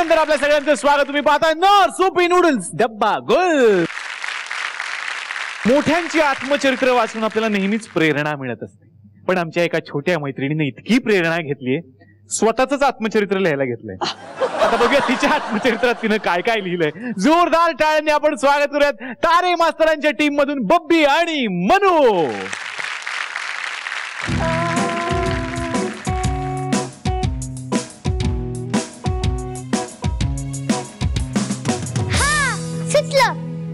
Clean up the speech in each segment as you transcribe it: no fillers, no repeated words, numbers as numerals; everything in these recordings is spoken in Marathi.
विरामानंतर आपल्या सगळ्यांचं स्वागत. तुम्ही पाहताय नॉर सोपी नूडल्स डब्बा गोल. मोठ्यांची आत्मचरित्र वाचून आपल्याला नेहमीच प्रेरणा मिळत असते, पण आमच्या एका छोट्या मैत्रिणीने इतकी प्रेरणा घेतलीये, स्वतःच आत्मचरित्र लिहायला घेतलंय. आता बघूया तिच्या आत्मचरित्रात तिनं काय काय लिहिलंय. जोरदार टाळ्यांनी आपण स्वागत करूयात तारे मास्तरांच्या टीम मधून बब्बी आणि मनू.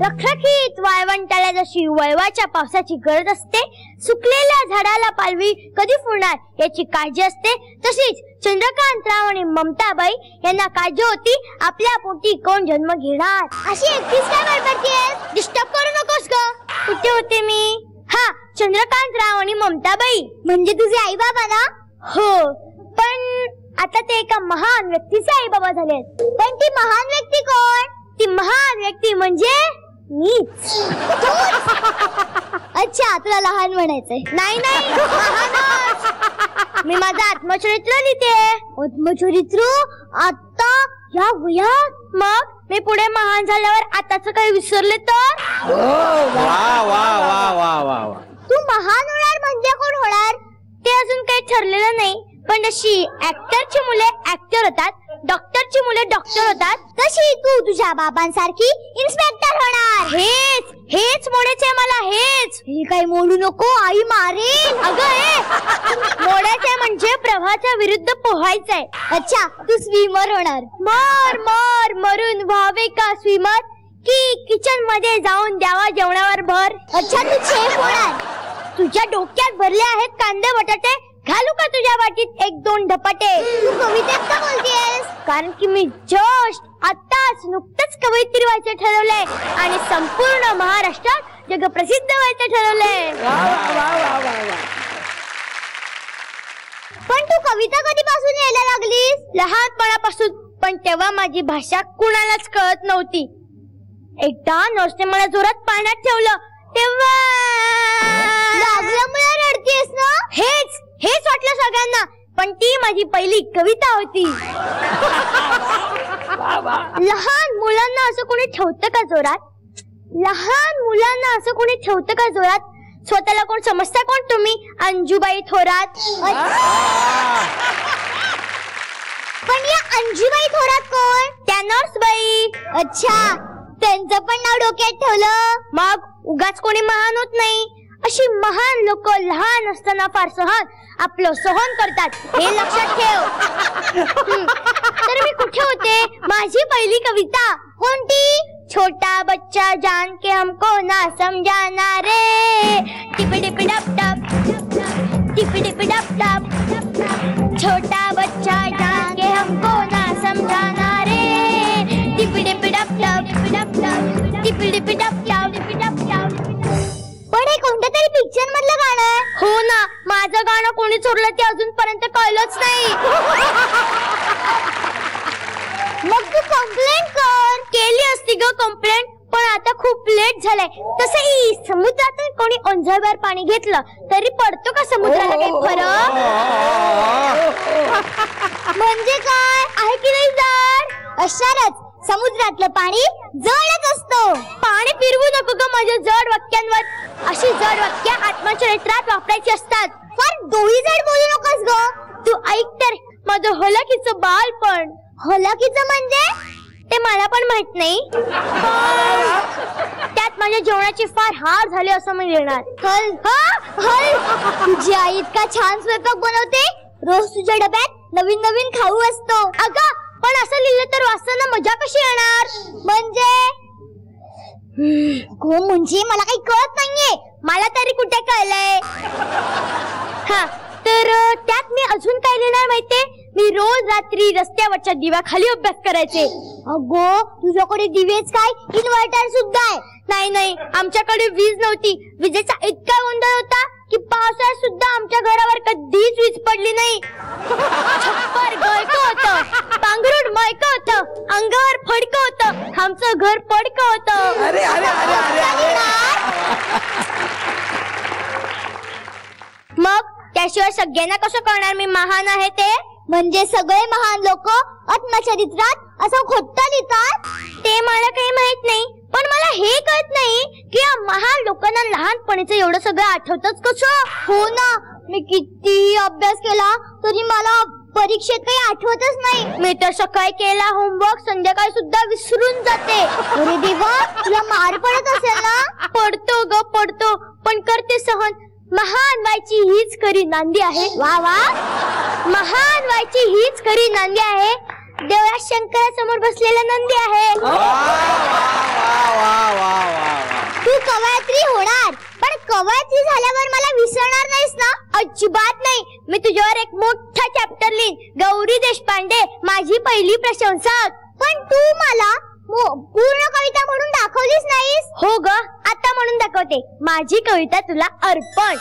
रखरखीत वाळवंटाला जशी वळवाच्या पावसाची गरज असते, सुकलेल्या झाडाला पालवी कधी फुलणार याची काळजी असते, तशीच चंद्रकांतराव आणि ममताबाई यांना काळजी होती आपल्या पोटी कोण जन्म घेणार. अशी एकटीच काय बडबडतेस? डिस्टर्ब करू नकोस ग. कुठे होते मी? हा, चंद्रकांतराव आणि ममताबाई म्हणजे तुझे आई बाबा ना? हो, पण आता ते एका महान व्यक्तीचे आई बाबा झाले. पण ती महान व्यक्ती कोण? ती महान व्यक्ती म्हणजे मीच. अच्छा, तुला लहान म्हणायचंय? नाही नाही, महानच. मी माझं आत्मचरित्र लिहिते. आत्मचरित्र आता या वयात? मग मी पुढे महान झाल्यावर आताच काही विसरले तर? वा वा वा वा वा. तू महान होणार म्हणजे कोण होणार ते अजून काही ठरलेलं नाही, पण जशी ऍक्टरची मुले ऍक्टर होतात, डॉक्टरची मुले डॉक्टर होतात, तशी तू तुझ्या बाबांसारखी इन्स्पेक्टर होणार. हेच मोडायचंय मला, हेच. हे काही मोडू नको, आई मारेल. अगं हे मोडायचंय म्हणजे प्रवाहाच्या विरुद्ध पोहायचंय. अच्छा, तू स्विमर होणार. मरून व्हावे का स्विमर, की किचन मध्ये जाऊन द्यावा जेवणावर भर. अच्छा, तू शेफ होणार. तुझ्या डोक्यात भरले आहेत कांदे बटाटे, घालू का तुझ्या वाटीत एक दोन धपाटे? तू कवितेत का बोलतेस? कारण की मी जस्ट आताच नुकतंच कवयित्री व्हायचं ठरवलंय आणि संपूर्ण महाराष्ट्रात जगप्रसिद्ध व्हायचं ठरवलंय. पण तू कविता कधीपासून यायला लागलीस? लहानपणापासून, पण तेव्हा माझी भाषा कुणालाच कळत नव्हती. एकदा नर्सने मला जोरात पाण्यात ठेवलं तेव्हा लागलं. मला रडतेस ना? हेच वाटलं सगळ्यांना, पण ती माझी पहिली कविता होती. लहान मुलांना असं कोणी ठेवतं का जोरात? लहान मुलांना असं कोणी ठेवतं का जोरात? स्वतःला कोण समजता कोण तुम्ही? अंजुबाई थोरात. पण या अंजुबाई थोरात कोण? त्या नर्सबाई. अच्छा, त्यांचं पण नाव डोक्यात ठेवलं. मग उगाच कोणी महान होत नाही. अशी महान लोक लहान असताना फार सहन आपलं सहन करतात, हे लक्षात ठेव. तर मी कुठे होते? माझी पहिली कविता कोणती? छोटा बच्चा जान के हमको ना समझाना रे, टिपी टिपी डप डप, टिपी टिपी डप डप. छोटा बच्चा जान के हमको ना समझाना रे, टिपी टिपी डप डप, टिपी टिपी डप डप. पण हे कोणत्या तरी पिक्चर मधलं गाणं आहे. हो ना, माझं गाणं कोणी चोरलं ते अजूनपर्यंत कळलंच नाही. मग तू कंप्लेंट कर. केली असती ग कंप्लेंट, पण आता खूप लेट झालंय. तसंही समुद्रातून कोणी ओंझळभर पाणी घेतलं तरी पडतो का समुद्राला काही फरक? म्हणजे काय आहे की नाही जड? असणारच. समुद्रातलं पाणी जडच असतो. पाणी फिरवू नको ग माझ्या जड वाक्यांवर. अशी जड वाक्य आत्मचरित्रात वापरायची असतात. फार डोळी जड बोलू नकोस ग. तू ऐक तर, माझं होलाकीचं बालपण. होलाकीचं म्हणजे? ते मला पण माहित नाही, त्यात माझ्या जेवणाची फार हार झाली असं मी लिहिणार. तुझी आई इतका छान स्वयंपाक बनवते, रोज तुझ्या डब्यात नवीन नवीन खाऊ असतो. अगं, पण असं लिहिलं तर वाचताना मजा कशी येणार? म्हणजे मला काही कळत नाहीये. मला तरी कुठे कळलंय. हा, तर त्यात मी अजून काय लिहिणार माहितीये? मी रोज रात्री रस्त्यावरच्या दिव्याखाली अभ्यास करायचे. अगो, तुझ्याकडे दिवेच काय, इन्व्हर्टर सुद्धा आहे? नाही, आमच्याकडे वीज नव्हती. विजेचा इतका गोंधळ होता की पावसाळ्यात सुद्धा आमच्या घरावर कधीच वीज पडली नाही. छप्पर गळकं होतं, पांघरूण मळकं होतं, अंगावर फडकं होतं, आमचं घर पडकं होतं. मग त्याशिवाय सगळ्यांना कसं कळणार मी महान आहे ते? म्हणजे सगळे महान लोक आत्मचरित्रात असं खोटं लिहितात? ते मला काही माहित नाही, पण मला हे कळत नाही की या महान लोकांना लहानपणीचं एवढं सगळं आठवतच कसं? हो ना, मी कितीही अभ्यास केला तरी मला परीक्षेत काही आठवतच नाही. मी तर सकाळी केला होमवर्क संध्याकाळी सुद्धा विसरून जाते. अरे देवा, तुला मार पडत असेल ना? पडतो ग पडतो, पण करते सहन. महान व्हायची हीच खरी नांदी आहे. वा वा, महान व्हायची हीच खरी नांदी आहे. देवळात शंकरासमोर बसलेला नंदी आहे. तू कवयित्री होणार, पण कवयित्री झाल्यावर मला विसरणार नाहीस ना? अजिबात नाही. मी तुझ्यावर एक मोठा चॅप्टर लिहीन. गौरी देशपांडे, माझी पहिली प्रशंसक. पण तू मला पूर्ण कविता म्हणून दाखवलीच नाहीस. हो ग, आता म्हणून दाखवते. माझी कविता तुला अर्पण.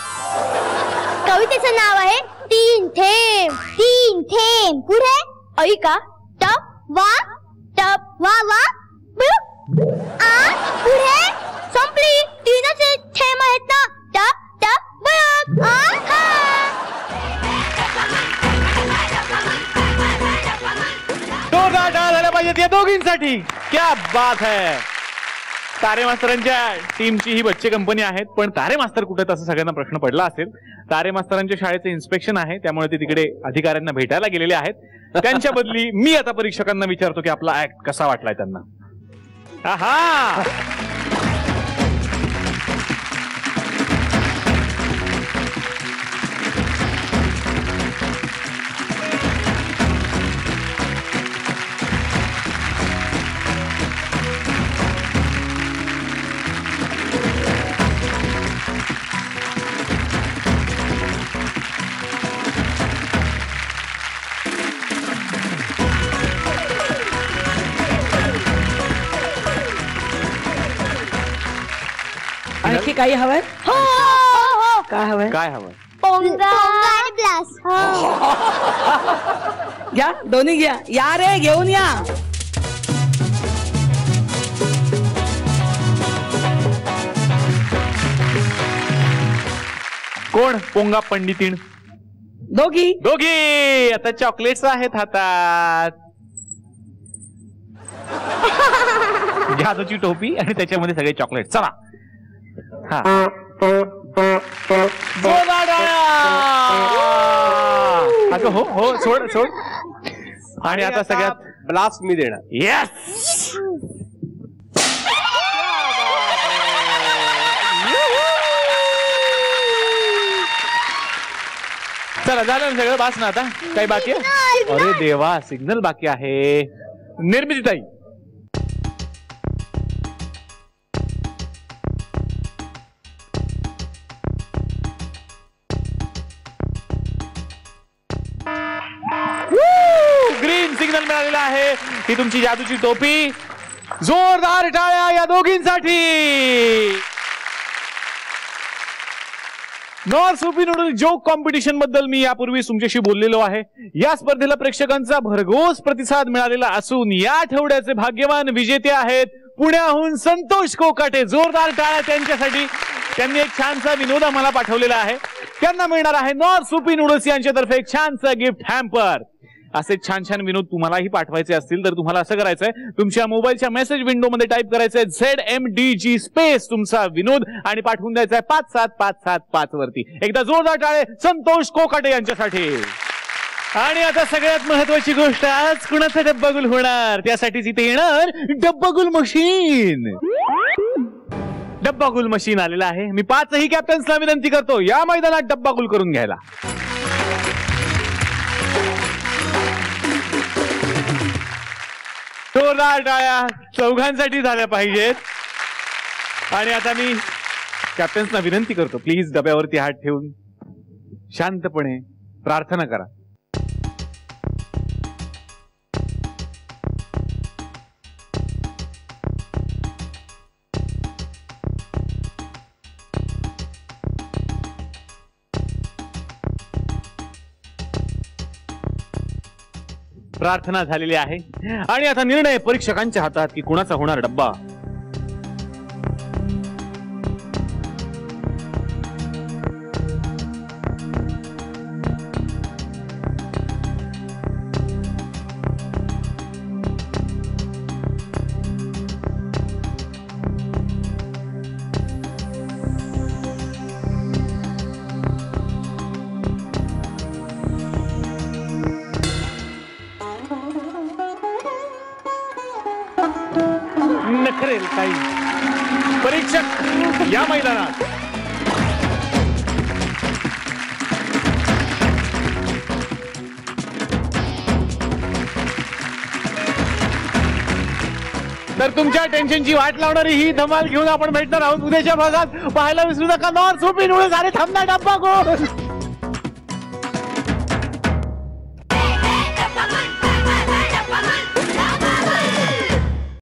कवितेचं नाव आहे तीन थेंब. तीन थेंब. पुढे ऐका. टप वा टप वा वा. पुढे संपली. तीनच थेंब आहेत ना. टप टप बघ. जोरदार टाळ्या झाल्या पाहिजेत या दोघींसाठी. क्या बात है. तारे मास्तरांच्या टीमची ही बच्चे कंपनी आहेत, पण तारे मास्तर कुठे असं सगळ्यांना प्रश्न पडला असेल. तारे मास्तरांच्या शाळेचं इन्स्पेक्शन आहे, त्यामुळे ते तिकडे अधिकाऱ्यांना भेटायला गेलेले आहेत. त्यांच्या बदली मी आता परीक्षकांना विचारतो की आपला ऍक्ट कसा वाटलाय त्यांना. आहा, आणखी काही हवंय? हो हो. काय हवंय? काय हवं? पोंगा आणि प्लस. घ्या, दोन्ही घ्या. या रे, घेऊन या. कोण पोंगा पंडितीण? दोघी. दोघी. आता चॉकलेट्स आहेत हातात. जादूची टोपी आणि त्याच्यामध्ये सगळे चॉकलेट. चला. हा, अगं हो हो, सोड सोड. आणि आता सगळ्यात ब्लास्ट मी देणार. येस. चला, झालं ना सगळं? बास ना आता? काही बाकी आहे? अरे देवा, सिग्नल बाकी आहे. निर्मितीताई, ग्रीन सिग्नल मिळालेला आहे. ही तुमची जादूची टोपी. जोरदार टाळ्या या दोघींसाठी. North soupy noodle joke competition बद्दल मी यापूर्वी तुमच्याशी बोललेलो आहे. या स्पर्धेला प्रेक्षकांचा भरघोस प्रतिसाद मिळालेला असून या आठवड्याचे भाग्यवान विजेते आहेत पुण्याहून संतोष कोकाटे. जोरदार टाळ्या त्यांच्यासाठी. त्यांनी एक छानसा विनोद आम्हाला पाठवलेला आहे. त्यांना मिळणार आहे नॉर्थ सुपी नूडल्स यांच्यातर्फे एक छानसा गिफ्ट हॅम्पर. असे छान छान विनोद तुम्हालाही पाठवायचे असतील तर तुम्हाला असं करायचंय, तुमच्या मोबाईलच्या मेसेज विंडो मध्ये टाईप करायचंय ZMDG स्पेस तुमचा विनोद आणि पाठवून द्यायचंय 57575 वरती. एकदा जोरदार टाळे संतोष कोकाटे यांच्यासाठी. आणि आता सगळ्यात महत्वाची गोष्ट, आज कुणाचा डब्बागुल होणार त्यासाठीच इथे येणार डब्बागुल मशीन. डब्बागुल मशीन आलेला आहे. मी 5ही कॅप्टन्सला विनंती करतो या मैदानात डब्बागुल करून घ्यायला. जोरदार टाळ्या चौघांसाठी झाल्या पाहिजेत. आणि आता मी कॅप्टन्सना विनंती करतो, प्लीज डब्यावरती हात ठेवून शांतपणे प्रार्थना करा. प्रार्थना झालेली आहे आणि आता निर्णय परीक्षकांच्या हातात की कुणाचा होणार डब्बा. नखरेल काही परीक्षक या मैदानात. तर तुमच्या टेन्शनची वाट लावणारी ही धमाल घेऊन आपण भेटणार आहोत उद्याच्या भागात. पाहायला विसरू नका. नॉर्थ सुपीन झाले थांबणार डब्बा गोल.